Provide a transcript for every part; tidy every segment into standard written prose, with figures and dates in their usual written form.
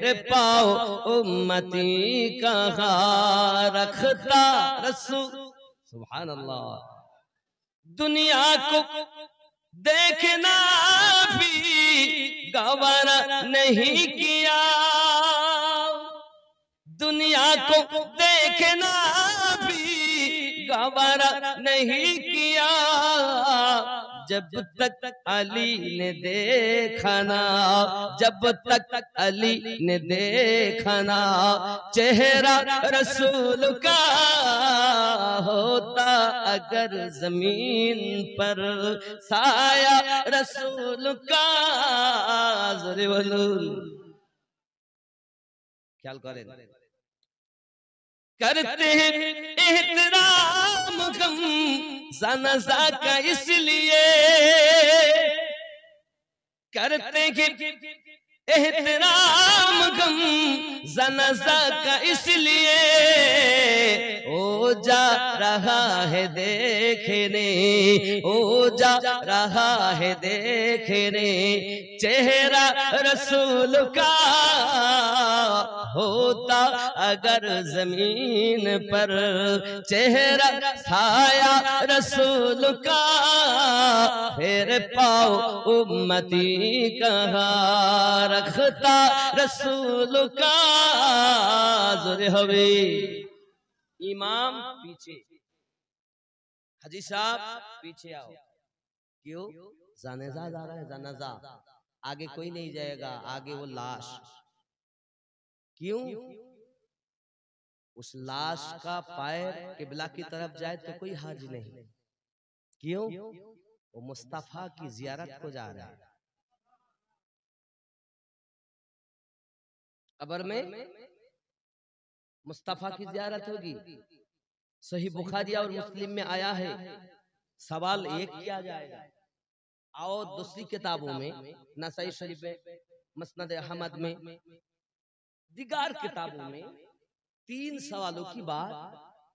फिर पाओ उम्मती कहाँ रखता रसूल। सुभान अल्लाह। दुनिया को देखना भी गवारा नहीं किया, दुनिया को देखना भी गवारा नहीं किया, जब तक अली ने देखा ना, जब तक अली ने देखा ना चेहरा रसूल का होता, अगर जमीन पर साया रसूल का। ख्याल करें, करते हैं एहतराम गम जनाजा का, इसलिए करते हैं एहतराम गम जनाजा का, इसलिए ओ जा रहा है देखने, ओ जा रहा है देखने चेहरा रसूल का होता, अगर जमीन पर चेहरा साया रसूल का, फिर पाओ उम्मती कहाँ रखता रसूल का। ज़ोरे हवे इमाम पीछे, हाजी साहब पीछे आओ। क्यों? जनाजा जा रहा है, जनाजा आगे कोई नहीं जाएगा, आगे वो लाश। क्यों? उस लाश का पैर किबला की तरफ जाए तो कोई हर्ज नहीं। क्यों? वो मुस्तफा की जियारत को जा रहा है। कब्र में मुस्तफा की जियारत होगी। सही बुखारी और मुस्लिम में आया है। सवाल एक किया जाएगा, और दूसरी किताबों में नसाई शरीफ में, मसनद अहमद में, दिगार किताबों में 3 सवालों की बात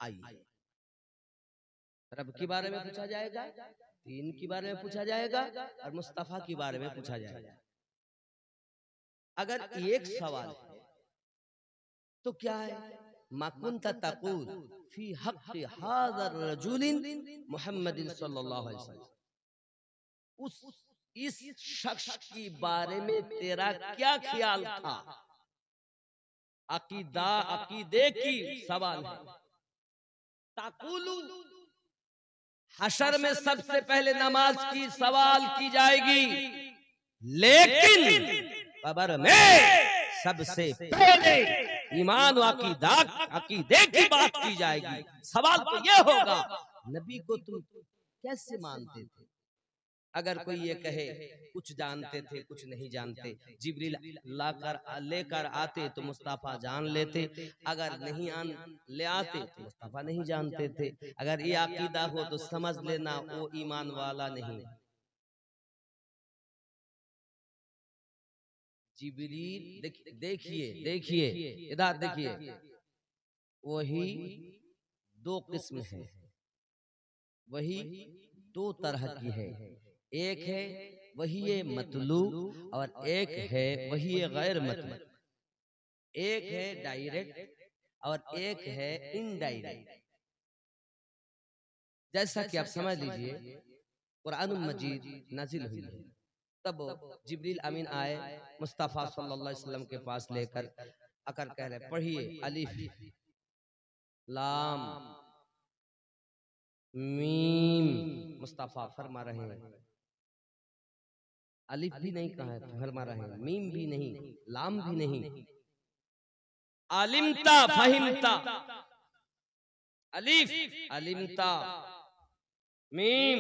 आई है। रब के बारे में पूछा जाएगा, दीन के बारे में पूछा जाएगा, और मुस्तफा के बारे में पूछा जाएगा। अगर एक सवाल है तो क्या है? मा कुन्ता तक़ूल फी हक़्क़ि हाज़र रजुलिन मुहम्मदिन सल्लल्लाहु अलैहि वसल्लम, इस शख्स के बारे में तेरा क्या ख्याल था? अकीदा, अकीदे की सवाल है। ताकुलू, हशर में सबसे पहले नमाज की सवाल की जाएगी, लेकिन कब्र में सबसे पहले ईमान व अकीदा, अकीदे की बात की जाएगी। सवाल तो यह होगा, नबी को तुम कैसे मानते थे? अगर कोई ये कहे कुछ जानते थे कुछ नहीं जानते, जिब्रील लेकर आते तो मुस्तफा जान लेते, अगर नहीं ले आते तो मुस्तफा नहीं जानते थे। अगर ये अकीदा हो तो समझ लेना वो ईमान वाला नहीं। जिब्रील देखिए देखिए इधर देखिए, वही 2 किस्म है, वही 2 तरह की है। एक है वही मतलूब और एक है वही गैर मतलूब। एक है डायरेक्ट और एक है इनडायरेक्ट। जैसा कि आप समझ लीजिए, कुरान मजीद नाजिल हुई है, तब जिब्रील अमीन आए मुस्तफा सल्लल्लाहु अलैहि वसल्लम के पास लेकर आकर कह रहे, पढ़िए अलिफ लाम मीम। मुस्तफा फरमा रहे हैं, अलिफ भी नहीं कहा है, फरमा रहे हैं, मीम भी नहीं, लाम भी नहीं। आलिमता फहिमता, अलिफ अलिमता, मीम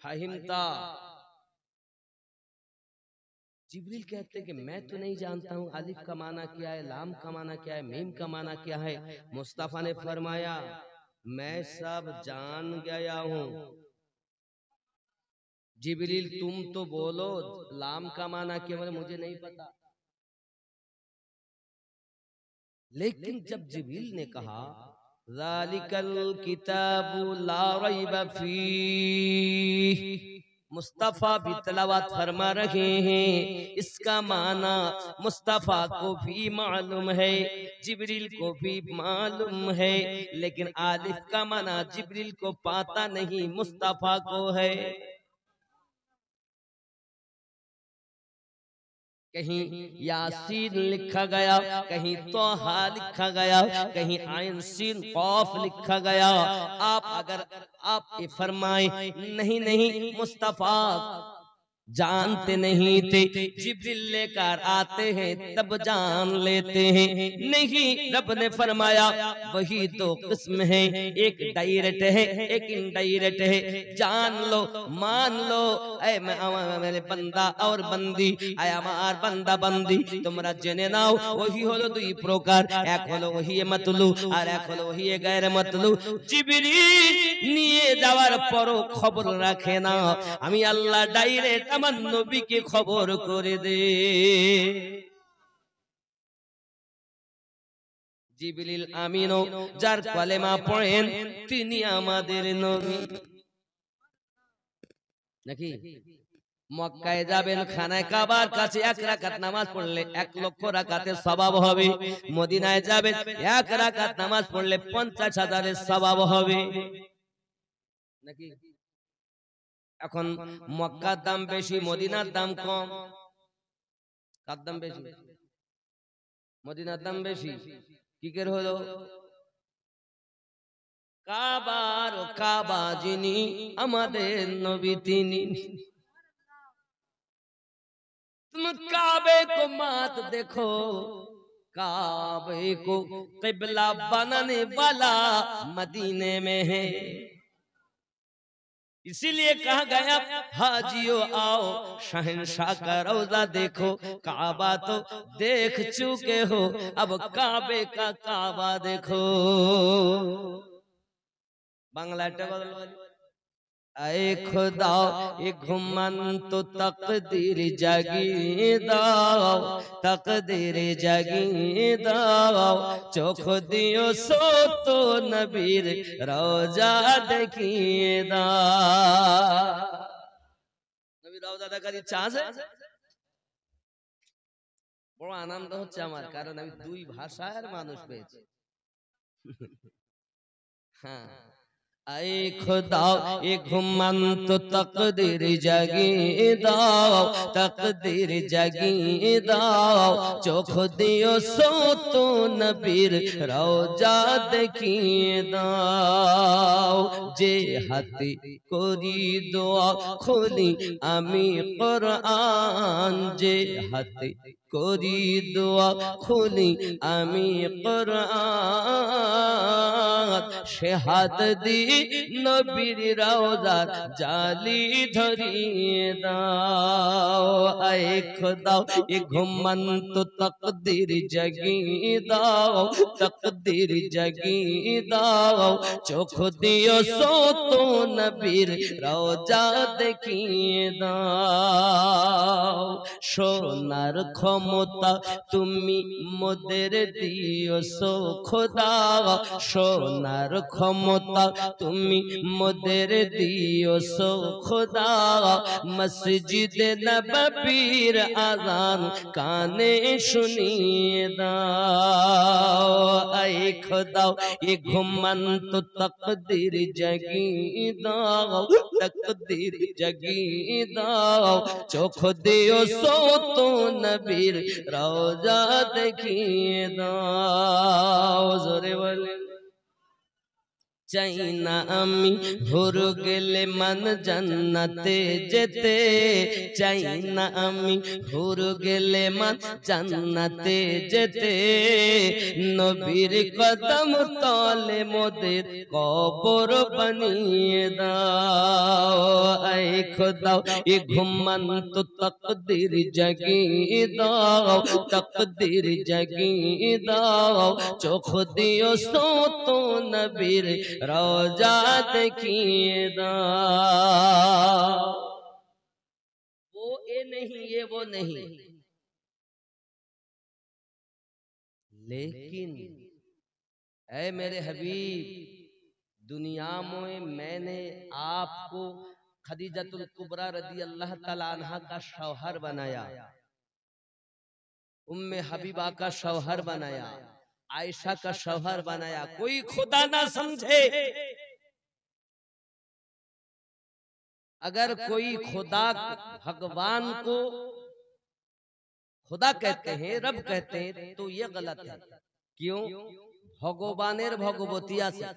फहिमता। जिब्रील कहते हैं कि मैं तो नहीं जानता हूं अलिफ का माना क्या है, लाम का माना क्या है, मीम का माना क्या है। मुस्तफा ने फरमाया, मैं सब जान गया हूं। जिब्रील तुम तो बोलो लाम का माना क्या, बोले मुझे नहीं पता। लेकिन जब जिब्रील ने कहा ज़ालिकल किताबु ला रैब फीह, मुस्तफा भी तिलावत फरमा रहे हैं। इसका माना मुस्तफा को भी मालूम है, जिब्रील को भी मालूम है, लेकिन आलिफ का माना जिब्रील को पाता नहीं, मुस्तफा को है। कहीं यासीन लिखा गया, कहीं तोहा लिखा गया, कहीं आइन सीन कौफ लिखा गया। आप ये फरमाए नहीं नहीं, मुस्तफा जानते नहीं थे, जिब्रील लेकर आते हैं तब जान लेते हैं। नहीं, रब ने फरमाया वही दो किस्म है, एक डायरेक्ट है, एक इनडायरेक्ट है। जान लो, मान लो, ऐ मेरे बंदा और बंदी, ऐ আমার বান্দা বান্দি, তোমরা জেনে নাও ওহি হলো দুই প্রকার, এক হলো ওহি মাতলু আর এক হলো ওহি গায়রে মাতলু। জিবরিল নিয়ে যাওয়ার পরও খবর রাখে না, আমি আল্লাহ ডাইরেক্ট আমার নবীকে খবর করে দে। জিবরিল আমিনও যার কলেমা পড়েন তিনি আমাদের নবী নাকি? মক্কায় যাবেন, খানায় কাবার কাছে 1 রাকাত নামাজ পড়লে 1 লক্ষ রাকাতের সওয়াব হবে। মদিনায় যাবেন, 1 রাকাত নামাজ পড়লে 50,000 সওয়াব হবে নাকি? এখন মক্কার দাম বেশি, মদিনার দাম কম। কার দাম বেশি? মদিনার দাম বেশি। কি করে হলো? কাবার ও কাবা যিনি, আমাদের নবী তিনি। तुम काबे को मत देखो, काबे को किबला बनाने वाला मदीने में है। इसीलिए कहा गया हाजियों आओ शहंशाह का रौजा देखो। काबा तो देख चुके हो, अब काबे का काबा देखो। बांग्ला टेबल आए खुदा ये घुमन तो तकदीर जगी दाओ, तकदीर जगी दाओ, चोख दियो सो तो नबीर रोजा देखिए दाओ। নবীর রওজা দেখার ইচ্ছা আছে? বড় আনন্দ হচ্ছে আমার, কারণ আমি 2 ভাষার মানুষ পেয়েছি। হ্যাঁ, आए खुदा ये घुमन तो तकदीर जगी दाओ, तकदीर जगी दाओ, चोख दियो सो तो नबीर रोजा देखिए दाओ। जे हाथी करी दोआ खुली आमी कुरआन, जे हाथी करी दोआ खुली आमी कुरआन, সে হাত দি নবীর রওজার জালি ধরিয়ে দাও। আয়ে খোদা এ ঘুমন তো তকদীর জগিয়ে দাও, তকদীর জগিয়ে দাও, চোখ দিও সো তো নবীর রওজা দেখিয়ে দাও। সোনার ক্ষমতা তুমি মোদের দিও সো খোদা, সোনার ক্ষমতা তুমি মোদের দিও সো খোদা। মসজিদ নববীর আযান কানে শুনিয়ে দাও। আয়ে খোদা ये घुमन तो तकदीर जगी दाओ, तकदीर जगी दाओ, चोख दियो सो तो नबीर रोजा देखिए दाओ। जोरे बोले চাই না আমি ভোর গেলে মান জান্নাতে যেতে, চাই না আমি ভোর গেলে মান জান্নাতে যেতে। নবীর কদম তলে মোদের কবর বানিয়ে দাও। আয়ে খোদা এ ঘুমন তো তকদীর জগিয়ে দাও, তকদীর জগিয়ে দাও, চোখ দিও সো তো নবীর रोजा देखिए दाओ। वो ये नहीं, ये वो नहीं, लेकिन ऐ मेरे हबीब, दुनिया में मैंने आपको खदीजतुल कुबरा रदी अल्लाह ताला अन्हा का शौहर बनाया, उम्मे हबीबा का शौहर बनाया, आयशा का शौहर बनाया। कोई खुदा ना समझे, अगर कोई खुदा भगवान को खुदा कहते हैं, रब कहते हैं, तो ये गलत है। क्यों? भगवानेर भगवती আছে,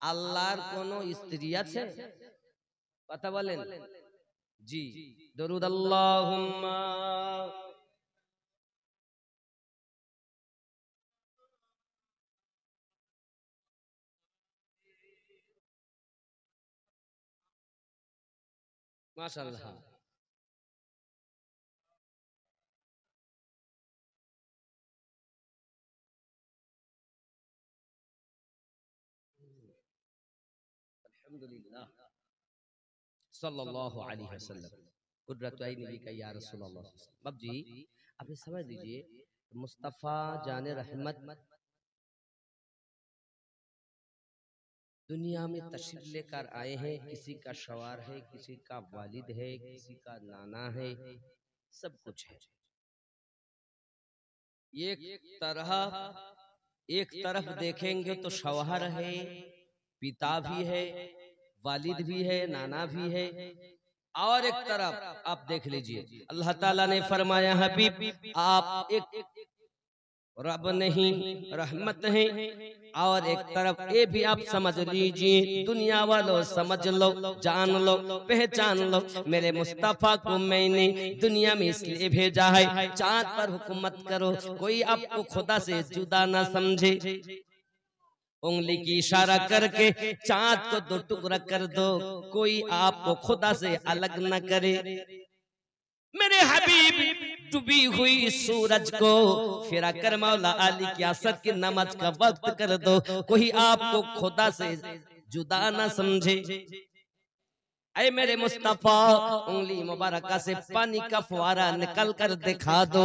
আল্লাহর কোনো স্ত্রী আছে? কথা বলেন জি। দরুদ আল্লাহুম্মা মাশাআল্লাহ। अल्हम्दुलिल्लाह सल्लल्लाहु अलैहि वसल्लम कुदरत आईन का या रसूल अल्लाह। बाप जी आप समझ लीजिए, मुस्तफा जाने रहमत दुनिया में तशरीफ लेकर आए हैं। किसी का शवार है, किसी का वालिद है, किसी का नाना है, सब कुछ है। एक तरफ देखेंगे तो शौहर है, पिता भी है, वालिद भी है, नाना भी है। और एक तरफ आप देख लीजिए, अल्लाह ताला ने फरमाया हबीब आप एक रब नहीं रहमत है। और एक तरफ ये भी आप समझ लीजिए, दुनिया वालों समझ लो, जान लो, पहचान लो, मेरे मुस्तफा को मैंने दुनिया में इसलिए भेजा है चांद पर हुकूमत करो, कोई आपको खुदा से जुदा ना समझे। उंगली की इशारा करके चांद को दो टुकड़ा कर दो, कोई आपको खुदा से अलग न करे। मेरे हबीब डूबी हुई सूरज को फिरा कर मौला अली की असर की नमाज का वक्त कर दो, कोई आपको खुदा से जुदा ना समझे। ऐ मेरे मुस्तफा उंगली मुबारका से पानी का फुवारा निकल कर दिखा दो,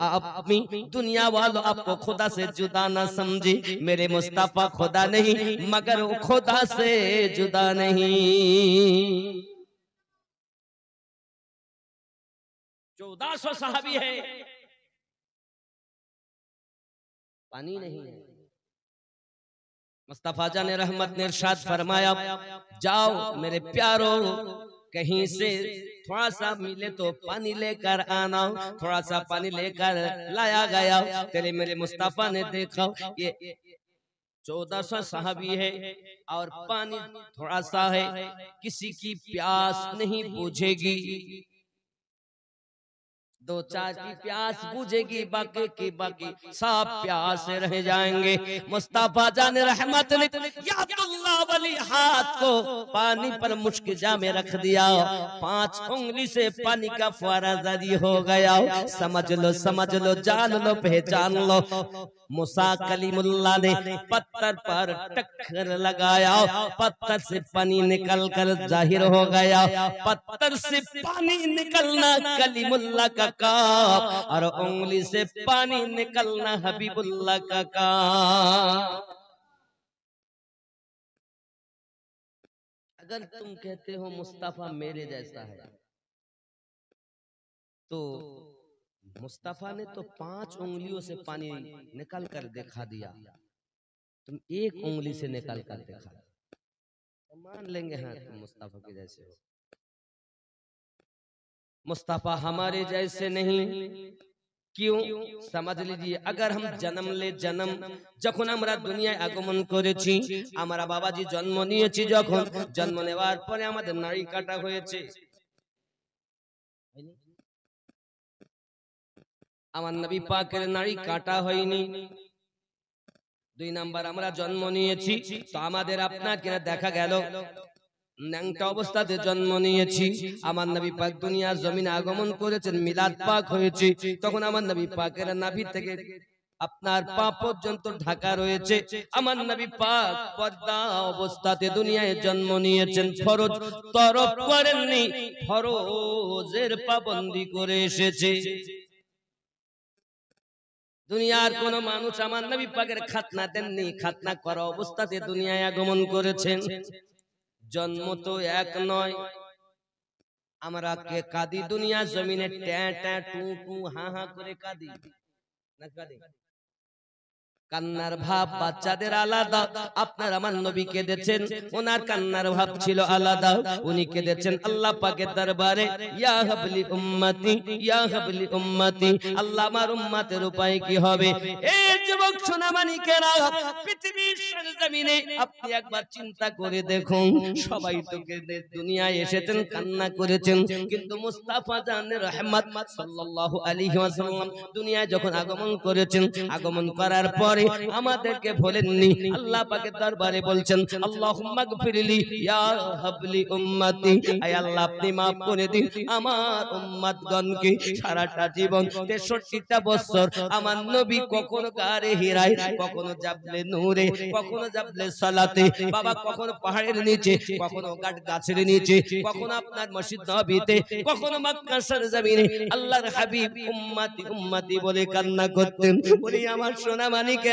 अपनी दुनिया वालों आपको खुदा से जुदा ना समझे। मेरे मुस्तफा खुदा नहीं मगर वो खुदा से जुदा नहीं। 1400 सहाबी है, पानी नहीं है। मुस्तफा जाने रहमत ने इरशाद फरमाया, जाओ मेरे प्यारो कहीं से थोड़ा सा मिले तो पानी लेकर आना। थोड़ा सा पानी लेकर लाया गया। तेरे मेरे मुस्तफा ने देखा ये 1400 सहाबी है और पानी थोड़ा सा है, किसी की प्यास नहीं बुझेगी। दो चार की प्यास बुझेगी, बाकी की बाकी सब प्यास से रह जाएंगे। मुस्तफा जाने रहमत ने यादुल्लाह वाली हाथ को पानी पर मुश्किजा में रख दिया, 5 उंगली से पानी का फुवारा जारी हो गया। समझ लो, जान लो, पहचान लो। मूसा कलीमुल्लाह ने पत्थर पर टक्कर लगाया, पत्थर से पानी निकल कर जाहिर हो गया। पत्थर से पानी निकलना कलीमुल्लाह का काम और उंगली से पानी निकलना हबीबुल्लाह का काम। अगर तुम कहते हो मुस्तफा मेरे जैसा है, तो मुस्तफा ने तो 5 उंगलियों से पानी निकल कर दिखा दिया, तुम एक उंगली से निकल कर दिखा, तो मान लेंगे हाँ तुम मुस्तफा के जैसे हो। मुस्तफा हमारे जैसे नहीं। क्यों? समझ लीजिए, अगर हम जन्म যখন আমরা দুনিয়ায় আগমন করেছি, আমরা বাবাজি জন্ম নিয়েছি, যখন জন্ম নেওয়ার পরে আমাদের নাড়ি কাটা হয়েছে। আমার নবী পাকের নাড়ি কাটা হয়নি। 2 নাম্বার আমরা জন্ম নিয়েছি, তো আমাদের আপনাকে দেখা গেল ন্যাংটা অবস্থাতে জন্ম নিয়েছি। আমার নবী পাক দুনিয়ার জমিনে আগমন করেছেন, মিলাদ পাক হয়েছে, তখন আমার নবী পাকের নাভি থেকে আপনার পা পর্যন্ত ঢাকা রয়েছে। আমার নবী পাক পর্দা অবস্থাতে দুনিয়ায় জন্ম নিয়েছেন, ফরজ তরক করেননি, ফরজের পাবন্দি করে এসেছে। দুনিয়ার কোন মানুষ আমার নবী পাকের খাতনা দেননি, খাতনা করা অবস্থাতে দুনিয়ায় আগমন করেছেন। জন্ম তো এক নয়, আমরা কে কাঁদি দুনিয়া জমিনে ট্যা ট্যা টু টু হা হা করে কাঁদি না কাঁদি? কান্নার ভাব বাচ্চাদের আলাদা। আপনার আমার নবী কেঁদেছেন, ওনার কান্নার ভাব ছিল আলাদা। উনি কেঁদেছেন আল্লাহ পাকের দরবারে, ইয়া হাবলি উম্মতি, ইয়া হাবলি উম্মতি, আল্লাহ আমার উম্মতের উপায় কি হবে? এই যুবক সোনামানিকেরা, পৃথিবীর সরজমিনে আপনি একবার চিন্তা করে দেখুন, সবাই তো দুনিয়ায় এসেছেন, কান্না করেছেন, কিন্তু মুস্তাফা জানের রহমত সাল্লাল্লাহু আলাইহি ওয়াসাল্লাম দুনিয়ায় যখন আগমন করেছেন, আগমন করার পর আমাদেরকে ভুলেননি। আল্লাহ পাকের দরবারে বলছেন আল্লাহুম্মা গফিরলি ইয়া হাবলি উম্মতি, আয় আল্লাহ আপনি maaf করে দিন আমার উম্মতগণকে। সারাটা জীবন 63টা বছর আমার নবী কখনো গারে হিরায়, কখনো জাবলে নূরে, কখনো জাবলে সালাতে, বাবা কখনো পাহাড়ের নিচে, কখনো গাছের নিচে, কখনো আপনার মসজিদ নববীতে, কখনো মক্কা সরজমিনে আল্লাহর হাবিব উম্মতি উম্মতি বলে কান্না করতেন। বলি আমার সোনা মানিক,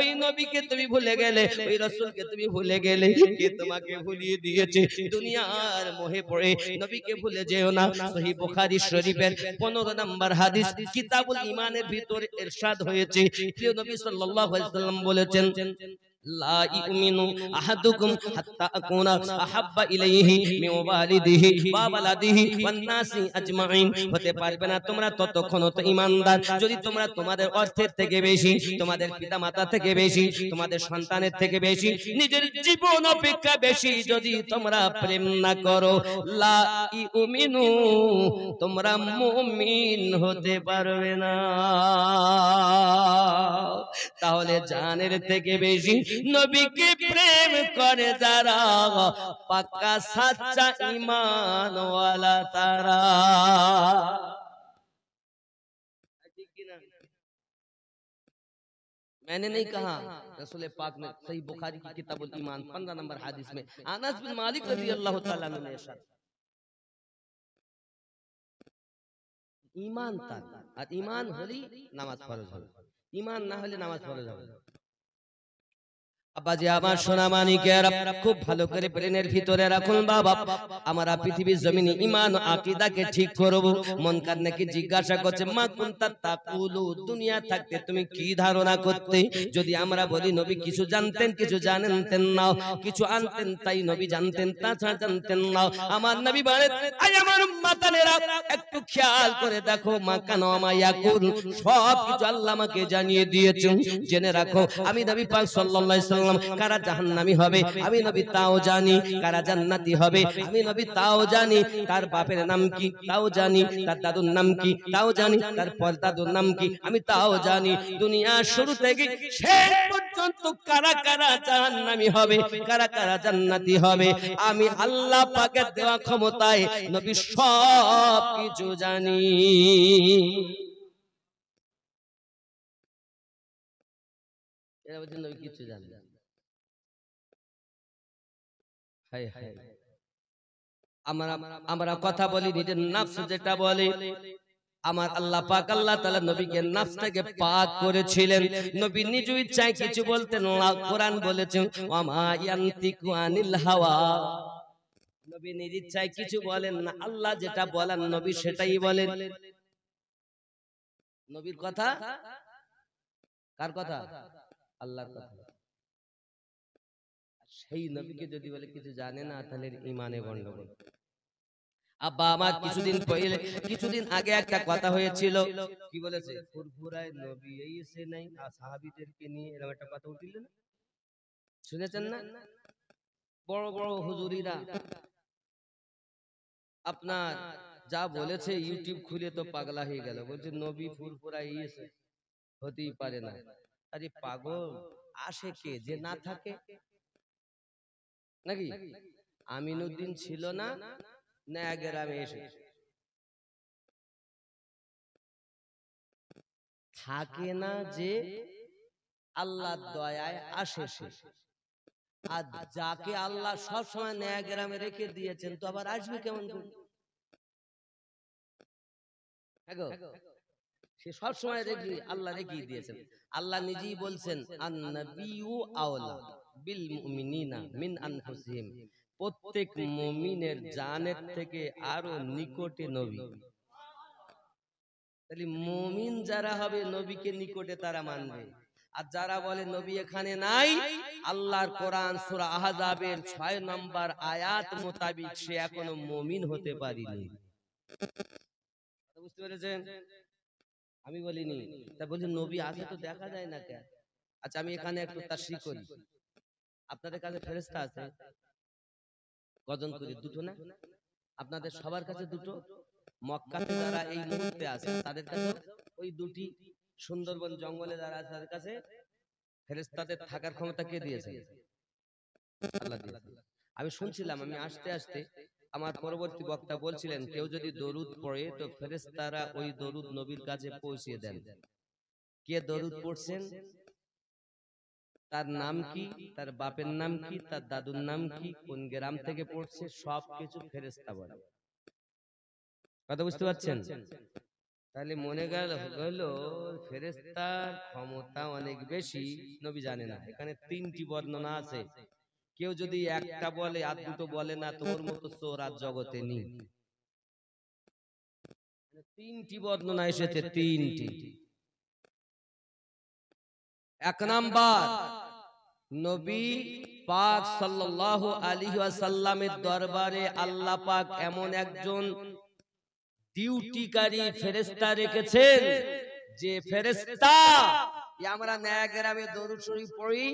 ওই নবীকে তুমি ভুলে গেলে, ওই রাসূলকে তুমি ভুলে গেলে, কে তোমাকে ভুলিয়ে দিয়েছে? দুনিয়ার মোহে পড়ে নবীকে ভুলে যেও না। সহিহ বুখারী শরীফের 15 নম্বর হাদিস কিতাবুল ঈমানের ভিতরে ইরশাদ হয়েছে, প্রিয় নবী সাল্লাল্লাহু আলাইহি ওয়াসাল্লাম বলেছেন, লা ইউমিনু আহাদুকুম হাত্তা আকুনা আহাব্বা ইলাইহি মিন ওয়ালিদিহি ওয়া ওয়ালাদিহি ওয়ান নাসি আজমাইন। হতে পারবে না তোমরা ততক্ষণ তো ঈমানদার যদি তোমরা তোমাদের অর্থের থেকে বেশি, তোমাদের পিতামাতা থেকে বেশি, তোমাদের সন্তানের থেকে বেশি, নিজের জীবন অপেক্ষা বেশি যদি তোমরা প্রেম না করো, লা ইউমিনু, তোমরা মুমিন হতে পারবে না। তাহলে জানের থেকে বেশি নবীকে প্রেম করে যারা, পাক্কা সাচ্চা ঈমানওয়ালা তারা। मैंने नहीं कहा, रसूल पाक ने सही बुखारी की किताबुल ईमान 15 नंबर हदीस में अनस बिन मालिक रज़ी अल्लाह ताला अन्हु ने इरशाद, ईमान था और ईमान होली नामाज फरज হবে, ईमान না হলে নামাজ ফরজ হবে। আব্বাজি আমার সোনা মানিকেরা, খুব ভালো করে ব্রেনের ভিতরে রাখুন বাবা, আমরা পৃথিবীর জমিনে ঈমান ও আকীদাকে ঠিক করব। মন কান নাকি জিজ্ঞাসা করছে, মা কুনতা তাকুলু, দুনিয়া থাকতে তুমি কি ধারণা করতে? যদি আমরা বলি নবী কিছু জানতেন, কিছু জানতেন না, কিছু আনতেন তাই নবী জানতেন, তাছাড়া জানতেন না। আমার নবী বলেন, আয় আমার উম্মতানেরা একটু খেয়াল করে দেখো, মা কান মা ইয়াকুল, সব কিছু আল্লাহ আমাকে জানিয়ে দিয়েছেন। জেনে রাখো আমি নবী পাক সাল্লাল্লাহু আলাইহি ওয়াসাল্লাম কারা জাহান্নামী হবে আমি নবী তাও জানি, কারা জান্নাতি হবে আমি নবী তাও জানি, তার বাপের নাম কি তাও জানি, তার দাদুর নাম কি তাও জানি, তার পরদাদুর নাম কি আমি তাও জানি। দুনিয়া শুরু থেকে শেষ পর্যন্ত কারা কারা জাহান্নামী হবে, কারা কারা জান্নাতি হবে, আমি আল্লাহ পাকের দেওয়া ক্ষমতায় নবী সব কিছু জানি। এরা বলছেন নবী কিছু জানে না। আমরা কথা বলি নিজের নফস যেটা বলে, আমার আল্লাহ পাক আল্লাহ তাআলা নবীকে নফসটাকে পাক করেছিলেন। নবী নিজ ইচ্ছায় কিছু বলতেন না। কোরআন বলেছে ওয়া মা ইয়ানতিকু আনিল হাওয়া, নবী নিজ ইচ্ছায় কিছু বলেন না, আল্লাহ যেটা বলেন নবী সেটাই বলেন। নবীর কথা কার কথা? আল্লাহর কথা। সেই নবীকে যদি বলে কিছু জানে না, তাহলে ঈমানে গন্ডগোল। আব্বা আমার কিছুদিন আগে একটা কথা হয়েছিল, কি বলেছে, ফুরফুরায় নবী এসে নাই আর সাহাবীদেরকে নিয়ে এরকম একটা কথা উঠিল না, শুনেছেন না? বড় বড় হুজুরিরা আপনার যা বলেছে, ইউটিউব খুলে তো পাগলা হয়ে গেল, বলছে নবী ফুরফুরায় এসে হতেই পারে না। আরে পাগল, আসে কে যে না থাকে নাকি? আমিনুদ্দিন ছিল না, নয়া গ্রামে এসে থাকে না, যে আল্লাহর দয়ায় আসে সে। আর যাকে আল্লাহ সব সময় নয়া গ্রামে রেখে দিয়েছেন, তো আবার আসবে কেমন করে? সে সব সময় আল্লাহ রেখে দিয়েছেন। আল্লাহ নিজেই বলছেন আন-নাবিয়্যু আওলা বিল মুমিনিনা মিন আনফুসিহিম, প্রত্যেক মুমিনের জানের থেকে আরো নিকটে নবী। তাহলে মুমিন যারা হবে নবীকে নিকটে তারা মানবে। আর যারা বলে নবী এখানে নাই, আল্লাহর কোরআন সূরা আহজাবের 6 নম্বর আয়াত মোতাবেক সে এখনো মুমিন হতে পারেনি। বুঝতে পেরেছেন? আমি বলিনি। তা বলছি নবী আছে তো দেখা যায় না কেন? আচ্ছা আমি এখানে একটু তাশরিহ করি। আপনাদের কাছে ফেরেশতা আছে কজন করে? দুটো না? আপনাদের সবার কাছে দুটো। মক্কাতে যারা এই মুহূর্তে আছে তাদের কাছে ওই দুটি। সুন্দরবন জঙ্গলে যারা আছে তাদের কাছে ফেরেশতাদের থাকার ক্ষমতা কে দিয়েছে? আল্লাহ দিয়েছে। আমি শুনছিলাম, আমি আসতে আসতে আমার পরবর্তী বক্তা বলছিলেন কেউ যদি দরুদ পড়ে তো ফেরেশতারা ওই দরুদ নবীর কাছে পৌঁছে দেন। কে দরুদ পড়ছেন, তার নাম কি, তার বাপের নাম কি, তার দাদুর নাম কি, কোন গ্রাম থেকে পড়ছে, সবকিছু ফেরেশতা বলে। কথা বুঝতে পারছেন? তাহলে মনে গেল ফেরেশতার ক্ষমতা অনেক বেশি, নবী জানে না। এখানে 3টি বর্ণনা আছে। কেউ যদি একটা বলে আর দুটো বলে না, তোর মতো চোর আর জগতে নেই। 3টি বর্ণনা এসেছে, 3টি। 1 নাম্বার, নবী পাক সাল্লাল্লাহু আলাইহি ওয়াসাল্লামের দরবারে আল্লাহ পাক এমন একজন ডিউটিকারী ফেরেশতা রেখেছেন যে ফেরেশতা আমরা নয়াগ্রামে দরুদ শরীফ পড়ি,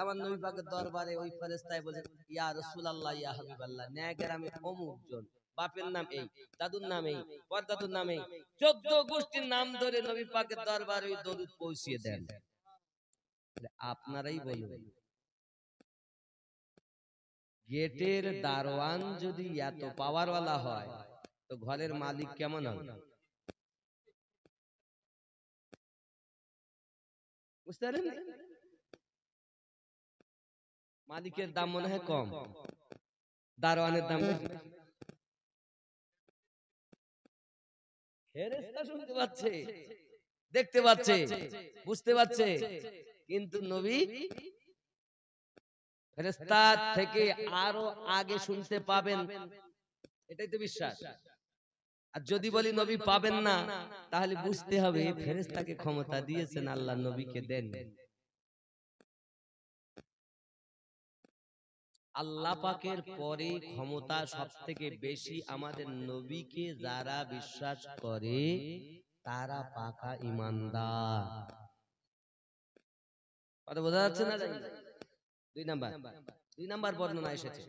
আমার নবী পাকের দরবারে ওই ফেরেশতায় বলেন ইয়া রাসূলুল্লাহ ইয়া হাবিবাল্লাহ, নয়াগ্রামে অমুক জন, বাপের নাম এই, দাদুর নাম এই, পরদাদুর নাম এই, 14 গোষ্ঠীর নাম ধরে নবী পাকের দরবারে ওই দরুদ পৌঁছিয়ে দেন। আপনারাই বলুন, গেটের দারোয়ান যদি এত পাওয়ারওয়ালা হয় তো ঘরের মালিক কেমন হবে? বুঝতে পারেন? মালিকের দাম মনে হয় কম, দারোয়ানের দাম বেশি। ফেরেশতা শুনতে পাচ্ছে, দেখতে পাচ্ছে, বুঝতে পাচ্ছে, কিন্তু নবী ফেরেশতা থেকে আরো আগে শুনতে পাবেন, এটাই তো বিশ্বাস। আর যদি বলি নবী পাবেন না, তাহলে বুঝতে হবে ফেরেশতাকে ক্ষমতা দিয়েছেন আল্লাহ, নবীকে দেন। আল্লাহ পাকের পরে ক্ষমতা সবথেকে বেশি আমাদের নবীকে যারা বিশ্বাস করে তারা পাকা ঈমানদার। কথা বোঝা যাচ্ছে না? 2 নাম্বার বর্ণনা এসেছে,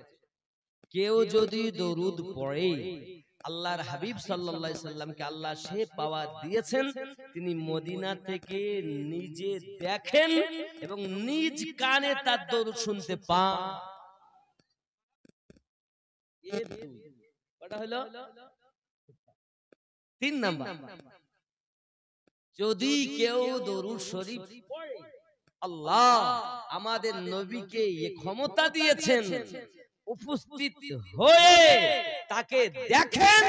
কেউ যদি দরুদ পড়ে, আল্লাহর হাবিব সাল্লাল্লাহু আলাইহি সাল্লামকে আল্লাহ সে পাওয়ার দিয়েছেন, তিনি মদিনা থেকে নিজে দেখেন এবং নিজ কানে তার দরুদ শুনতে পান। কটা হলো? 3 নাম্বার, যদি কেউ দরুদ শরীফ পড়ে, আল্লাহ আমাদের নবীকে এই ক্ষমতা দিয়েছেন উপস্থিত হয়ে তাকে দেখেন,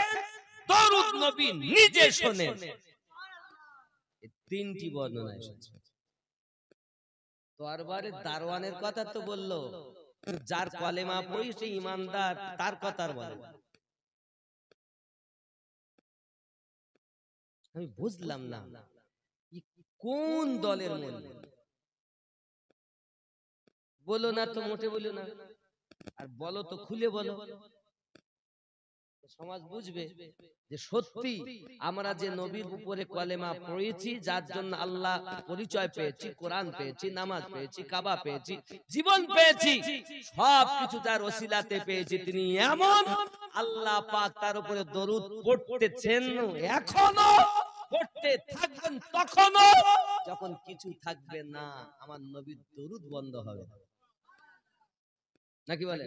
দরুদ নবী নিজে শোনেন। 3টি বর্ণনা এসেছে। দরবারের দারোয়ানের কথা তো বললো, যার কলেমা পড়ি সে ঈমানদার, তার কথা আর বলে। আমি বুঝলাম না কোন দলের মধ্যে, বলো না তো মোটে বলো না, আর বলো তো খুলে বলো, সমাজ বুঝবে যে সত্যি আমরা যে নবীর উপরে কলেমা পড়েছি, যার জন্য আল্লাহ পরিচয় পেয়েছি, কোরআন পেয়েছি, নামাজ পেয়েছি, কাবা পেয়েছি, জীবন পেয়েছি, সবকিছু যার ওসিলাতে পেয়েছি, তিনি এমন আল্লাহ পাক তার উপরে দরুদ পড়তেছেন, এখনো পড়তে থাকবেন, তখনো যখন কিছু থাকবে না আমার নবীর দরুদ বন্ধ হবে নাকি বলে?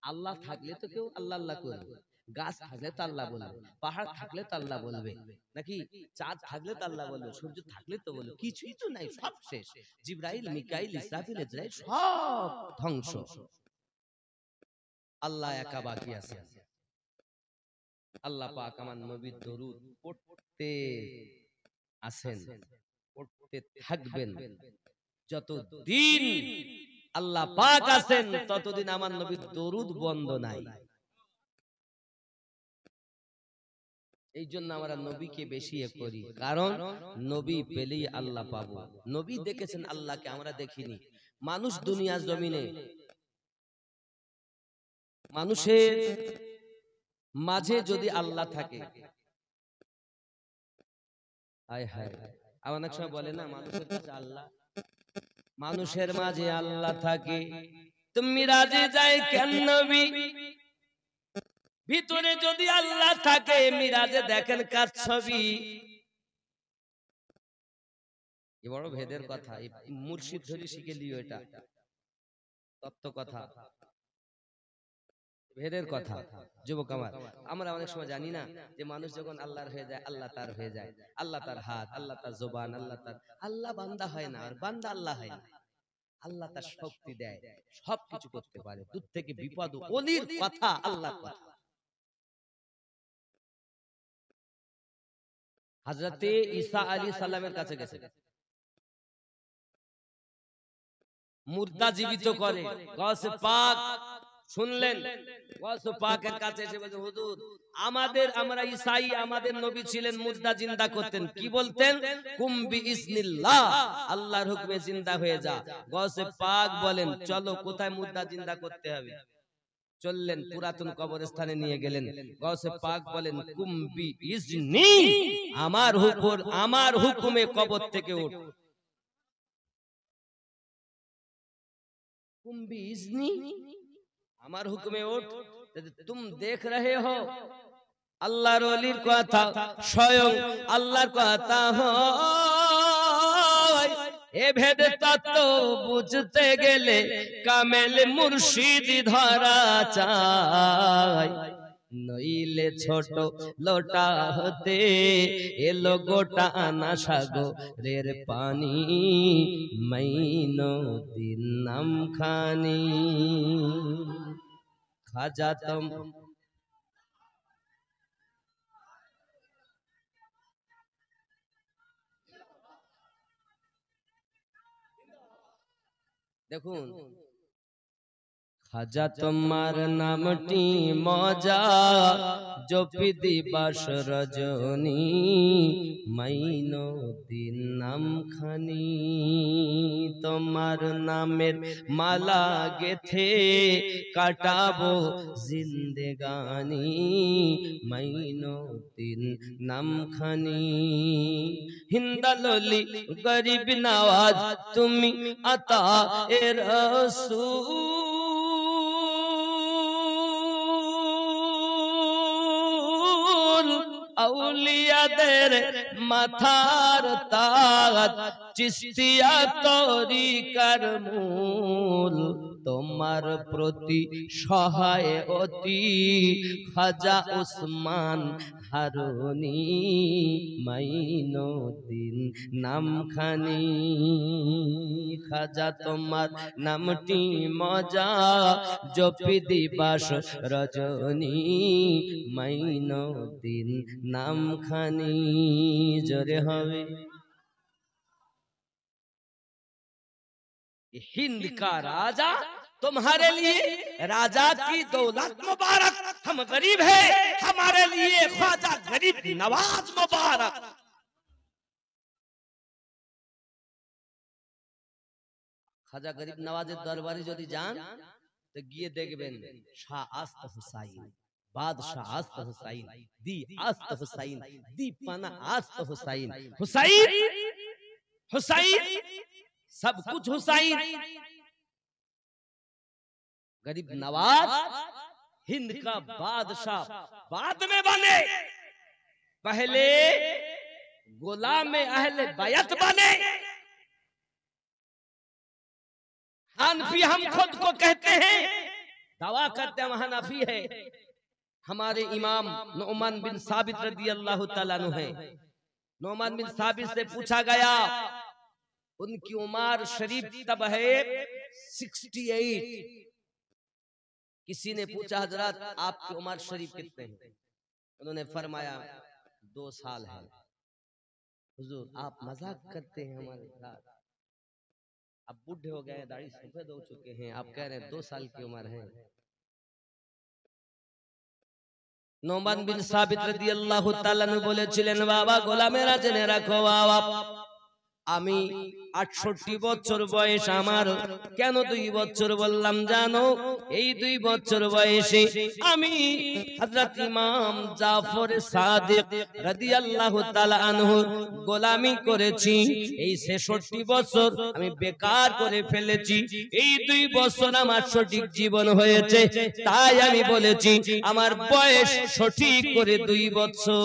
আল্লাহ থাকলে তো কেউ আল্লাহ আল্লাহ করবে, গাছ থাকলে তো আল্লাহ বলবে, পাহাড় থাকলে তো আল্লাহ বলবে, নাকি চাঁদ থাকলে তো আল্লাহ বলবে, সূর্য থাকলে তো বলবে, কিছুই তো নাই, সব শেষ। জিবরাইল, মিকাইল, ইসরাফিল, ইসরাইল সব ধ্বংস, আল্লাহ একা বাকি আছে। আল্লাহ পাক আমার নবীর দরুদ পড়তে আছেন, পড়তে থাকবেন যতদিন আল্লাহ পাক আছেন ততদিন আমার নবীর দরুদ বন্ধ নাই। এই জন্য আমরা নবীকে বেশি করি, কারণ নবী পেলেই আল্লাহ পাবো। নবী দেখেছেন আল্লাহকে, আমরা দেখিনি। মানুষ দুনিয়ার জমিনে, মানুষের মাঝে যদি আল্লাহ থাকে, হায় হায়, অনেক সময় বলে না মানুষের কাছে আল্লাহ, মানুষের মাঝে আল্লাহ থাকে, তুমি মিরাজে যায় কেন নবী? ভিতরে যদি আল্লাহ থাকে, মিরাজে দেখেন কার ছবি? এ বড় ভেদের কথা, মুর্শিদ ধরে শিখে লিও, এটা তত্ত্ব কথা, ভেদের কথা। যুবক আমার, আমরা অনেক সময় জানি না যে মানুষ যখন আল্লাহর হয়ে যায়, আল্লাহ তার হয়ে যায়, আল্লাহ তার হাত, আল্লাহ তার জবান, আল্লাহ তার, আল্লাহ বান্দা হয় না, আর বান্দা আল্লাহ হয় না। আল্লাহ তার শক্তি দেয়, সবকিছু করতে পারে, দূর থেকে বিপদ, ওলির কথা, আল্লাহর কথা। হযরতে ঈসা আলাইহিস সালামের কাছে গেছে, মুর্দা জীবিত করে, গাউসে পাক শুনলেন, গাউসে পাকের কাছে এসে বলছে, হুজুর আমাদের, আমরা ঈসাই, আমাদের নবী ছিলেন মুর্দা জিন্দা করতেন, কি বলতেন? কুম বিইজনিল্লাহ, আল্লাহর হুকুমে জিন্দা হয়ে যা। গাউসে পাক বলেন, চলো কোথায় মুর্দা জিন্দা করতে হবে? চললেন, পুরাতন কবরস্থানে নিয়ে গেলেন। গাউসে পাক বলেন, কুম বিইজনি, আমার হুকুমে কবর থেকে ওঠ। कुम भी इज़नी, আমার হুকুমে ওঠ। तुम देख रहे हो, আল্লাহর ওলির কথা, স্বয়ং আল্লাহর কথা হয়। এ ভেদ তত্ত্ব বুঝতে গেলে কামেল মুর্শিদ ধরা চাই, নইলে ছোট লোটা হতে এলো গোটা আনা সাগরের পানি, মাইনুদ্দিন নাম খানি। খাজা তুম, দেখুন, খাজা তোমার নামটি মজা, জপি দিবাস রজনী, মাইনুদ্দিন নাম খানি। তোমার নামের মালা গেথে কাটাবো জিন্দেগানি, মাইনুদ্দিন নাম খানি। হিন্দাললি গরিব নওয়াজ তুমি আতা এ রসূল, আউলিয়াদের মাথার তাজ, চিশতিয়া তরিকার মূল। তোমার প্রতি সহায় অতি খাজা ওসমান হারুনি, মাইনুদ্দিন নাম খানি। খাজা তোমার নামটি মজা, জপি দিবাস রজনী, মাইনুদ্দিন নাম খানি। জোরে হবে। हिंद का राजा तुम्हारे लिए, राजा की दौलत मुबारक, हम गरीब है हमारे लिए ख्वाजा गरीब नवाज मुबारक। খাজা গরিব নওয়াজের দরবারে যদি যান তো গিয়ে দেখবেন শাহ আস্ত হুসাইন, बादशाह आस्त हुसैन, दी आस्त हुसैन, दी पाना आस्त हुसैन, हुसैन हुसैन सब कुछ हुसैन। गरीब नवाज हिंद का बादशाह बाद में बने, पहले गुलाम अहले बैत बने। हनफी हम खुद को कहते हैं, दावा करते हैं हम हनफी है। हमारे इमाम नुमान बिन साबित रदी अल्लाह तआला अन्हु है। नुमान बिन साबित से पूछा गया, उनकी उम्र शरीफ तब है 68। किसी ने पूछा हजरत आपकी उम्र शरीफ कितने हैं? उन्होंने फरमाया 2 साल है। हुजूर आप मजाक करते हैं हमारे साथ, अब बूढ़े हो गए, दाढ़ी सफेद हो चुके हैं, आप कह रहे हैं 2 साल की उम्र है। নোমান বিন সাবিত রাদিয়াল্লাহু তাআলা নু বলেছিলেন, বাবা গোলামেরা জেনে রাখো বাবা, আমি 68 বছর বয়স আমার। কেন 2 বছর বললাম জানো? এই 2 বছর বয়সে আমি হযরত ইমাম জাফর সাদিক রাদিয়াল্লাহু তাআলা আনহু গোলামি করেছি। এই 66 বছর আমি বেকার করে ফেলেছি। এই 2 বছর আমার সঠিক জীবন হয়েছে, তাই আমি বলেছি আমার বয়স সঠিক করে 2 বছর।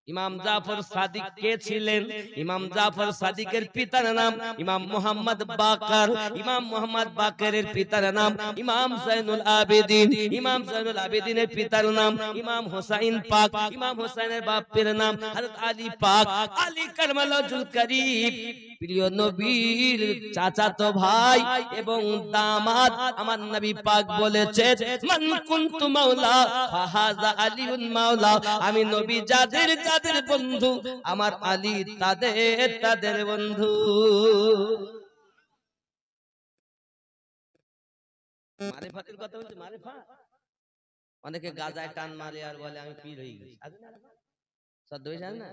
ইমাম জাফর সাদিক কে ছিলেন? ইমাম জাফর সাদিকের পিতার নাম ইমাম মুহাম্মদ বাকর। ইমাম মুহাম্মদ বাকরের পিতার নাম ইমাম জাইনুল আবেদিন। ইমাম জাইনুল আবেদিনের পিতার নাম ইমাম হুসাইন পাক। ইমাম হুসাইনের বাপের নাম হযরত আলী পাক। আলী কারমালুল করিম প্রিয় নবীর চাচাতো ভাই এবং দামাদ। আমার নবী পাক বলেছে, মান কুনতু মাওলা ফাহাযা আলীউন মাওলা। আমি নবী যাদের যাদের বন্ধু, আমার আলী তাদের তাদের বন্ধু। মারিফাতের কথা বলছে, মারিফাত। অনেকে গাজায় টান মারে আর বলে আমি পীর হয়ে গেছি। সব দই জান না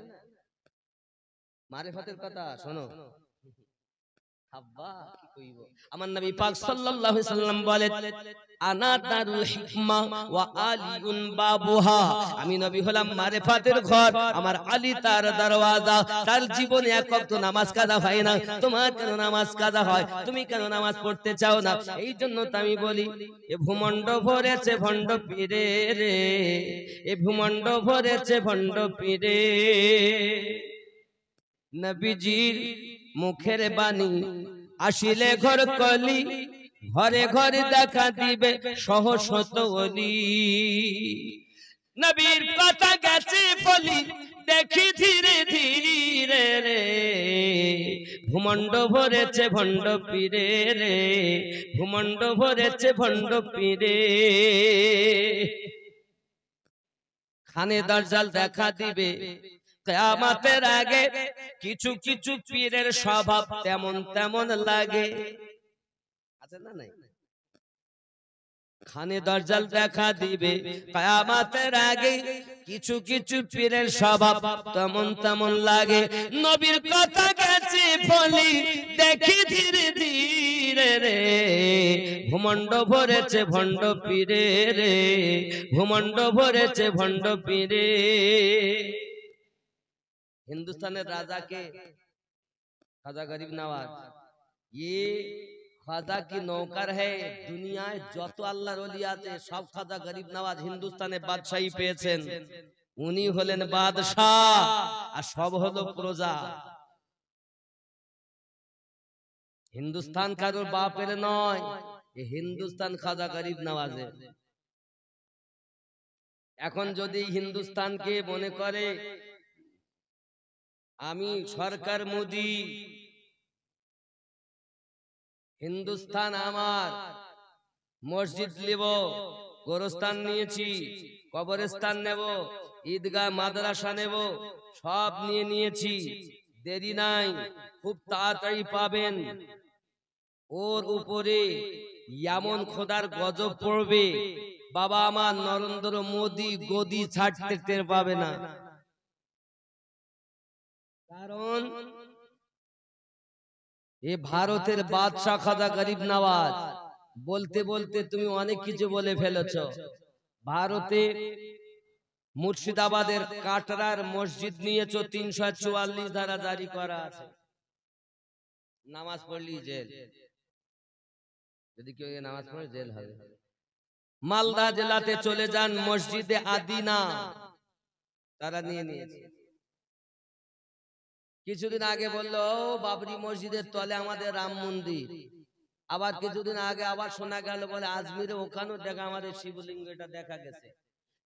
মারিফাতের কথা শোনো। আমার নবী পাক সাল্লাল্লাহু আলাইহি সাল্লাম বলেন, আনা দারুল হিকমা ওয়া আলিউন বাবুহা। আমি নবী হলাম মারিফাতের ঘর, আমার আলী তার দরওয়াজা। তার জীবনে এক ওয়াক্ত নামাজ কাজা হয় না, তোমার কেন নামাজ কাজা হয়? তুমি কেন নামাজ পড়তে চাও না? এই জন্য তো আমি বলি, এ ভূমণ্ড ভরেছে ভণ্ড পীরে রে, এ ভূমণ্ড ভরেছে ভণ্ড পীরে। নবীজির মুখের বাণী আসিলে ঘর কলি, ঘরে ঘরে দেখা দিবে সহশত ওলি। নবীর কথা গেছে বলি দেখি ধীরে ধীরে রে, ভূমণ্ড ভরেছে ভণ্ড পীরে রে, ভূমণ্ড ভরেছে ভণ্ড পীরে। খানে দরজাল দেখা দিবে কিয়ামতের আগে, কিছু কিছু পীরের স্বভাব তেমন তেমন লাগে। আছে না নাই? খানে দরজাল দেখা দিবে কিয়ামতের আগে, কিছু কিছু পীরের স্বভাব তেমন তেমন লাগে। নবীর কথা গেছে বলি দেখি ধীরে ধীরে রে, ভূমণ্ড ভরেছে ভণ্ড পীরে রে, ভূমণ্ড ভরেছে ভণ্ড পীরে। हिंदुस्ताনের রাজাকে খাজা গরিব নওয়াজ, ये খাজা কি নৌকার है। দুনিয়ায় যত আল্লাহর ওলি আছে সব খাজা গরিব নওয়াজ হিন্দুস্তানে বাদশাহী পেয়েছেন। উনি হলেন বাদশাহ আর সব হলো প্রজা। হিন্দুস্তান কারোর বাপের নয়, এই হিন্দুস্তান খাজা গরিব নওয়াজের। এখন যদি হিন্দুস্তানকে মনে করে আমি সরকার মোদি, হিন্দুস্তান আমার, মসজিদ নেব, গোরস্থান নিয়েছি, কবরস্থান নেব, ঈদগাহ মাদ্রাসা নেব, সব নিয়েছি, দেরি নাই, খুব তাড়াতাড়ি পাবেন। ওর উপরে এমন খোদার গজব পড়বে, বাবা আমার নরেন্দ্র মোদি গদি ছাড়তে টের পাবে না। কারণ এ ভারতের বাদশাহ খাজা গরিব নওয়াজ। বলতে বলতে তুমি অনেক কিছু বলে ফেলেছ। ভারতে মুর্শিদাবাদের কাটরার মসজিদ নিয়েছো, 344 ধারা জারি করা আছে, নামাজ পড়লি জেল। যদি কেউ নামাজ পড়ে জেল হবে। মালদা জেলাতে চলে যান, মসজিদে আদিনা তারা নিয়ে নিয়েছে। কিছুদিন আগে বললো বাবরি মসজিদের তলে আমাদের রাম মন্দির। আবার কিছুদিন আগে আবার শোনা গেল বলে আজমিরে ওখানেও দেখা আমাদের শিবলিঙ্গ, এটা দেখা গেছে।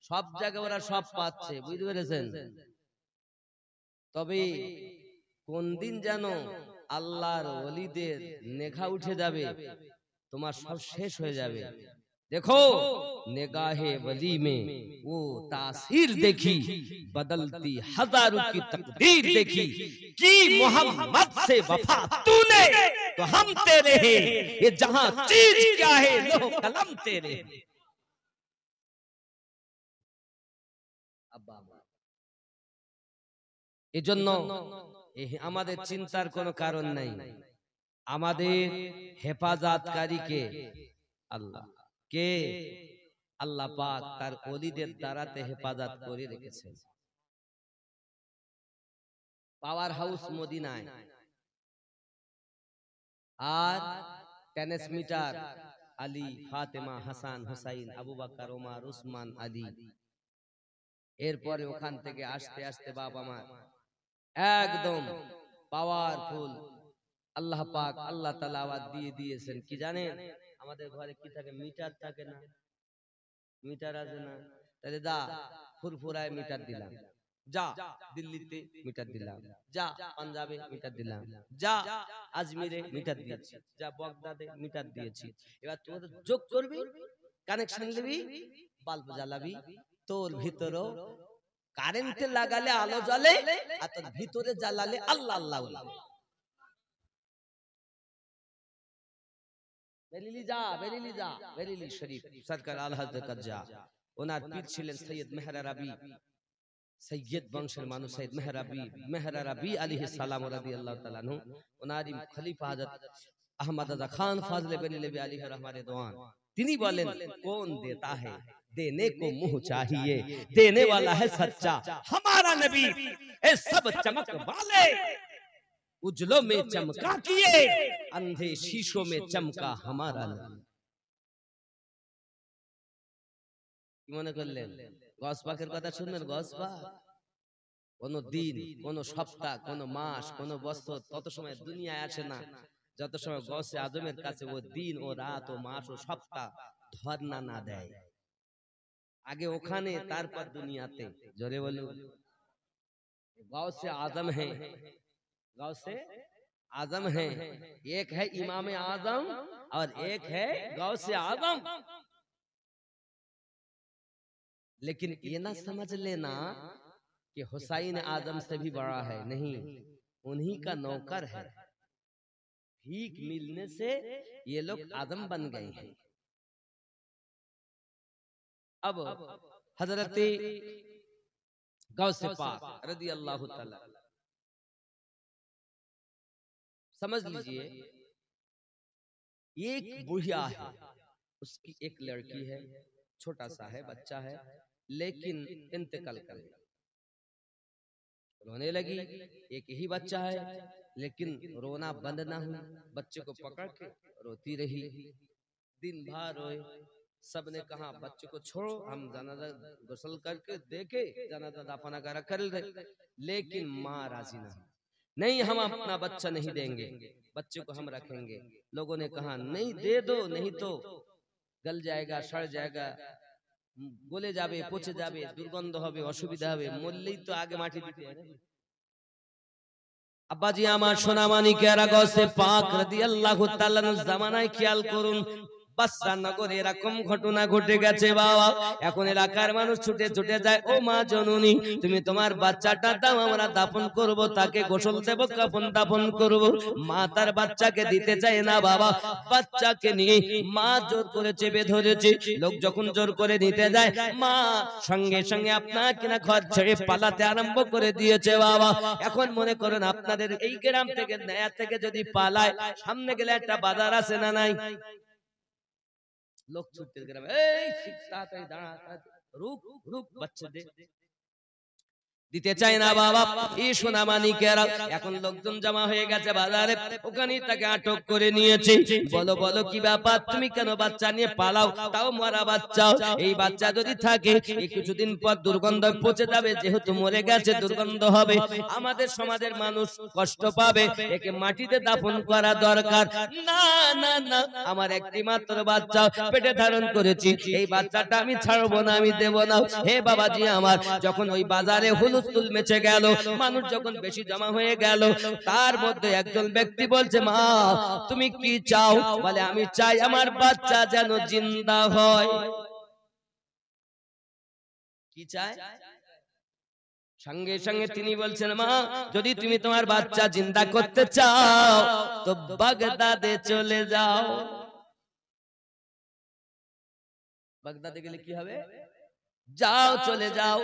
সব জায়গায় ওরা সব পাচ্ছে, বুঝতে পেরেছেন? তবে কোন দিন যেন আল্লাহর ওলিদের নেখা উঠে যাবে, তোমার সব শেষ হয়ে যাবে। देखो निगाहे वली में वो तासीर देखी, बदलती हजारों की तकदीर देखी कि मोहम्मद से वफा तूने तो हम तेरे हैं, ये जहां चीज क्या है लोह कलम तेरे। এজন্য আমাদের চিন্তার কোনো কারণ নাই, আমাদের হেফাজতকারী কে? আল্লাহ। কে? আল্লাহ পাক তার ওলিদের দ্বারাতে হেফাজত করে রেখেছেন। পাওয়ার হাউস মদিনায়, আর টেনিস মিটার আলী, ফাতেমা, হাসান, হুসাইন, আবু বকর, ওমর, উসমান, আলী। এরপরে ওখান থেকে আস্তে আস্তে বাবা মা একদম পাওয়ারফুল আল্লাহ পাক আল্লাহ তাআলা আওয়াজ দিয়ে দিয়েছেন কি জানেন? আমাদের ঘরে কি থাকে? মিটার থাকে না? মিটার আছে না? তাহলে দা ফুরফুরায় মিটার দিলাম, যা দিল্লিতে মিটার দিলাম, যা পাঞ্জাবে মিটার দিলাম, যা আজমিরে মিটার দিয়েছি, যা বগদাদে মিটার দিয়েছি। এবার তোর যোগ করবি, কানেকশন দিবি, বাল্ব জ্বালাবি, তোর ভিতরও কারেন্টে লাগালে আলো জ্বলে, আর তোর ভিতরে জ্বালালে আল্লাহ আল্লাহ বলে। বেরিলি যা, বেরিলি যা, বেরিলি শরীফ সরকার আল হযরত যা। ওনার পীর ছিলেন সৈয়দ মেহরাবি, সৈয়দ বংশের মানুষ সৈয়দ মেহরাবি আলাইহিস সালাম রাদিয়াল্লাহু তাআলা আনহু। ওনারই খলিফা হযরত আহমদ রাজা খান ফাজলে বেরেলভী আলাইহি রহমাতুল্লাহ দওয়ান। তিনি বলেন কোন দেতা है देने को मुंह चाहिए, देने वाला है सच्चा हमारा नबी। ए सब चमक वाले उजलों में चमका किए, अंधे शीशों में चमका हमारा नबी। কি মনে করলেন? গস পাকের কথা শুনলেন? গস পাক কোন দিন, কোন সপ্তাহ, কোন মাস, কোন বছর তত সময় দুনিয়ায় আসে না যত সময় গৌসে আজমের কাছে ও দিন ও রাত ও মাস ও সপ্তাহ ধর্ণা না দেয়। আগে ওখানে, তারপর দুনিয়াতে। জোরে বলুন। गौसे आजम है, गौसे आजम है, एक है इमाम आजम और एक है गौसे आजम। लेकिन ये ना समझ लेना कि हुसैन आजम से भी बड़ा है, नहीं, उन्हीं का नौकर है। भीख मिलने से ये लोग आजम बन गए हैं। अब हजरत गौसे पाक रदी अल्लाह ताला, समझ लीजिए, एक बुढ़िया है, उसकी एक लड़की है, छोटा सा है, बच्चा है, लेकिन इंतकाल कर गया। रोने लगी, एक ही बच्चा है, लेकिन रोना बंद ना हुआ, बच्चे को पकड़ के रोती रही, दिन भर रोए। सबने कहा बच्चे को छोड़ो, हम जनाजा गुस्ल करके देखे, जनाजा दफना कर दे, लेकिन माँ राजी नहीं, हम अपना बच्चा नहीं देंगे, बच्चे को हम रखेंगे। लोगों ने कहा नहीं, दे दो, नहीं तो गल जाएगा, सड़ जाएगा, गले जाबे, पचे जाबे, दुर्गंध होबे, असुविधा होबे, मरलेई तो आगे माटी दिते हैं। अब्बा जी आमार सोना मानिकेरा गौसे पाक রাদিয়াল্লাহু তাআলা জামানায় খেয়াল করুন, বাদশা নগরে এরকম ঘটনা ঘটে গেছে বাবা। এখন এলাকার মানুষ ছুটে ছুটে যায়, ও মা জননী তুমি তোমার বাচ্চাটা দাও, আমরা দাফন করব, তাকে গোসল দেব, কাফন দাফন করব। মা তার বাচ্চাকে দিতে চায় না বাবা, বাচ্চাকে নিয়ে মা জোর করে চেপে ধরেছে। লোক যখন জোর করে নিতে যায়, মা সঙ্গে সঙ্গে আপনাকে না ঘর ছেড়ে পালাতে আরম্ভ করে দিয়েছে বাবা। এখন মনে করেন আপনাদের এই গ্রাম থেকে নয়া থেকে যদি পালায়, সামনে গেলে একটা বাজার আছে না নাই? लोग छूटते ग्राम, ताड़ाताड़ी दाঁড়া, रुक रुक, बच्चे दे, দিতে চায় না বাবা। এই সোনা মানিকেরা এখন লোকজন জমা হয়ে গেছে বাজারে, ওখানে তাকে আটক করে নিয়েছে। বলো বলো কি ব্যাপার, তুমি কেন বাচ্চা নিয়ে পালাও, তাও মরা বাচ্চা? এই বাচ্চা যদি থাকে কিছুদিন পর দুর্গন্ধ পচে যাবে, যেহেতু মরে গেছে দুর্গন্ধ হবে, আমাদের সমাজের মানুষ কষ্ট পাবে, একে মাটিতে দাফন করা দরকার। না না না, আমার একটি মাত্র বাচ্চা পেটে ধারণ করেছি, এই বাচ্চাটা আমি ছাড়বো না, আমি দেব না। হে বাবাজি আমার, যখন ওই বাজারে হলুদ হুলস্থুল মেচে গেল। মানুষ যখন বেশি জমা হয়ে গেল, তার মধ্যে একজন ব্যক্তি বলছে, মা তুমি কি চাও? বলে আমি চাই আমার বাচ্চা যেন জিন্দা হয়। কি চায়? সঙ্গে সঙ্গে তিনি বলছেন, মা যদি তুমি তোমার বাচ্চা জিন্দা করতে চাও তো বাগদাদে চলে যাও। বাগদাদে গেলে কি হবে? যাও, চলে যাও।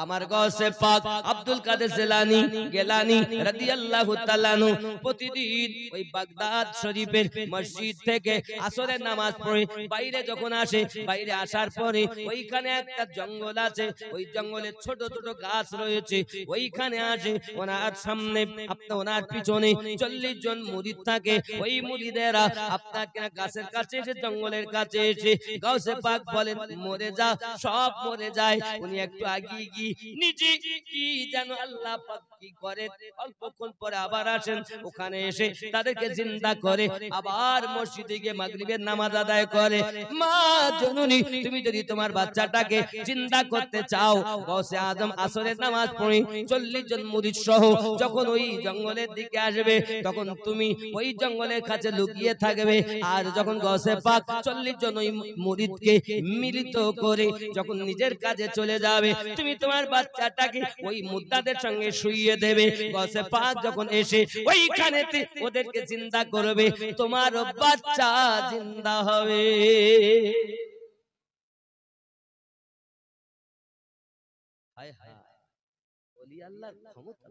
আমার গৌসে পাক আব্দুল কাদের জিলানী গিলানী রাদিয়াল্লাহু তাআলা আনহু প্রতিদিন ওই বাগদাদ শরীফের মসজিদ থেকে আসরের নামাজ পড়ে বাইরে যখন আসে, বাইরে আসার পরে ওইখানে একটা জঙ্গল আছে, ওই জঙ্গলে ছোট ছোট গাছ রয়েছে, ওইখানে আসে। ওনার সামনে ওনার পিছনে 40 জন মুরিদ থাকে। ওই মুরিদেরা আপনাকে গাছের কাছে এসে, জঙ্গলের কাছে এসে গৌসে পাক বলেন, মরে যা, সব মরে যায়। উনি একটু আগিয়ে গিয়ে নিজে কি যেন আল্লাহ পাক কি করে, অল্পক্ষণ পরে আবার আসেন, ওখানে এসে তাদেরকে জিন্দা করে, আবার মসজিদে গিয়ে মাগরিবের নামাজ আদায় করে। মা জননী, তুমি যদি তোমার বাচ্চাটাকে জিন্দা করতে চাও, গৌসে আজম আসরের নামাজ পড়ে 40 জন মুরিদ সহ যখন ওই জঙ্গলের দিকে আসবে, তখন তুমি ওই জঙ্গলের কাছে লুকিয়ে থাকবে। আর যখন গৌসে পাক 40 জন ওই মুরিদকে মিলিত করে যখন নিজের কাজে চলে যাবে, তুমি তোমার বাচ্চাটাকে ওই মুদ্দাদের সঙ্গে শুইয়ে দেবে। গৌসে পাক যখন এসে ওইখানে ওদেরকে জিন্দা করবে, তোমার বাচ্চা জিন্দা হবে। হায় হায়, ওলি আল্লাহর ক্ষমতা।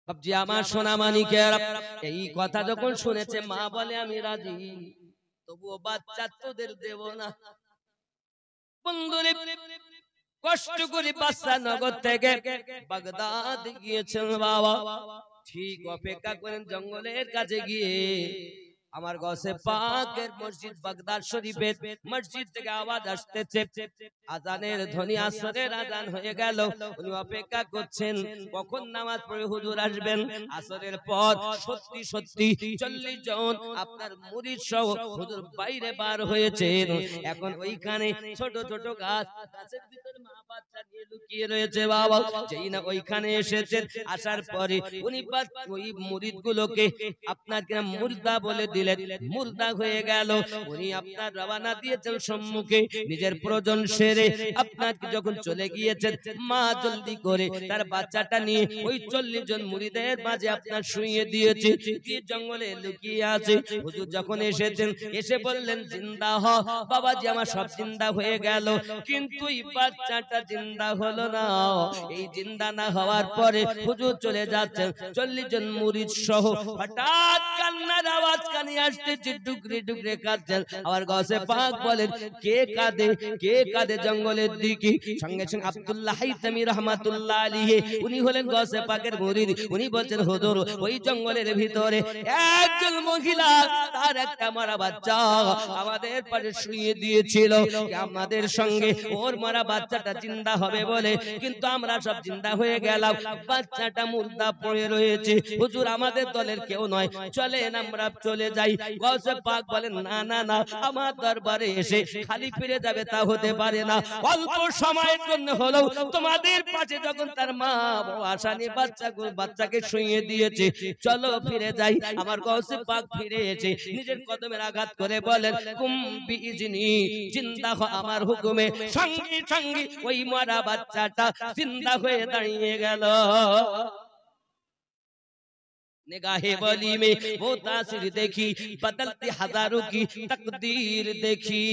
বাপজি আমার সোনা মানিকেরা, এই কথা যখন শুনেছে, মা বলে আমি রাজি, তবুও বাচ্চা তোদের দেব না। বন্ধুরে, কষ্ট করে বাদশা নগর থেকে বাগদাদ গিয়েছেন বাবা। ঠিক অপেক্ষা করেন জঙ্গলের কাছে গিয়ে আমার গৌসে পাকের মসজিদ বাগদাদ শরীফের মসজিদ থেকে আওয়াজ আসতেছে, আজানের ধ্বনি, আসরের আজান হয়ে গেল। উনি অপেক্ষা করছেন কখন নামাজ পড়ে হুজুর আসবেন। আসরের পর সত্যি সত্যি 40 জন আপনার মুরিদ সহ হুজুর বাইরে বার হয়েছেন। এখন ওইখানে ছোট ছোট গাছ, গাছের ভিতরে মা বাচ্চা নিয়ে লুকিয়ে রয়েছে বাবা। যেই না ওইখানে এসেছেন, আসার পরে উনি ওই মুরিদ গুলোকে আপনার কিনা মুর্দা বলে দিলেন, মুর্দা হয়ে গেল। উনি আপনার রওনা দিয়েছেন সম্মুখে, নিজের প্রয়োজন সেরে আপনার যখন চলে গিয়েছেন, মা জলদি করে তার বাচ্চাটা নিয়ে ওই 40 জন মুরিদের মাঝে আপনার শুইয়ে দিয়েছে, যে জঙ্গলে লুকিয়ে আছে। হুজুর যখন এসেছেন, এসে বললেন, জিন্দা হ বাবাজি, আমার সব জিন্দা হয়ে গেল, কিন্তু এই বাচ্চাটা জিন্দা হলো না। এই জিন্দা না হওয়ার পরে হুজুর চলে যাচ্ছেন 40 জন মুরিদ সহ। হঠাৎ কান্নার আওয়াজ কানে আসতেছে, টুকরে টুকরে কাঁদছেন। আবার গৌসে পাক বলেন, কে কাঁদে, কে কাঁদে জঙ্গলের দিকে? সঙ্গে সঙ্গে আব্দুল্লাহ হাইতামি রাহমাতুল্লাহ আলাইহি, উনি হলেন গৌসে পাকের মুরিদ। উনি বলছেন, হুজুর ওই জঙ্গলের ভিতরে একজন মহিলা, তার একটা মারা বাচ্চা আমাদের পাশে শুইয়ে দিয়েছিল, আমাদের সঙ্গে ওর মারা বাচ্চাটা জিন্দা হবে বলে, কিন্তু আমরা সব জিন্দা হয়ে গেলাম, বাচ্চাটা মুর্দা পড়ে রয়েছে। হুজুর আমাদের দলের কেউ নয়, চলেন আমরা চলে যাই। গৌসে পাক বলেন, না না না, আমার দরবারে এসে খালি ফিরে যাবে তা হতে পারে না। অল্প সময়ের জন্য হলেও তোমাদের পাশে যখন তার মা আশা নিয়ে বাচ্চাকে শুইয়ে দিয়েছে, চলো ফিরে যাই। আমার গৌসে পাক ফিরে এসে নিজের কদমের আঘাত করে বলেন, কুম বিইজনি, জিন্দা হ আমার হুকুমে। সঙ্গে সঙ্গে ওই মরা বাচ্চাটা জিন্দা হয়ে দাঁড়িয়ে গেল। निगाहे वली में वो तासीर देखी, बदलती हजारों की तकदीर देखी।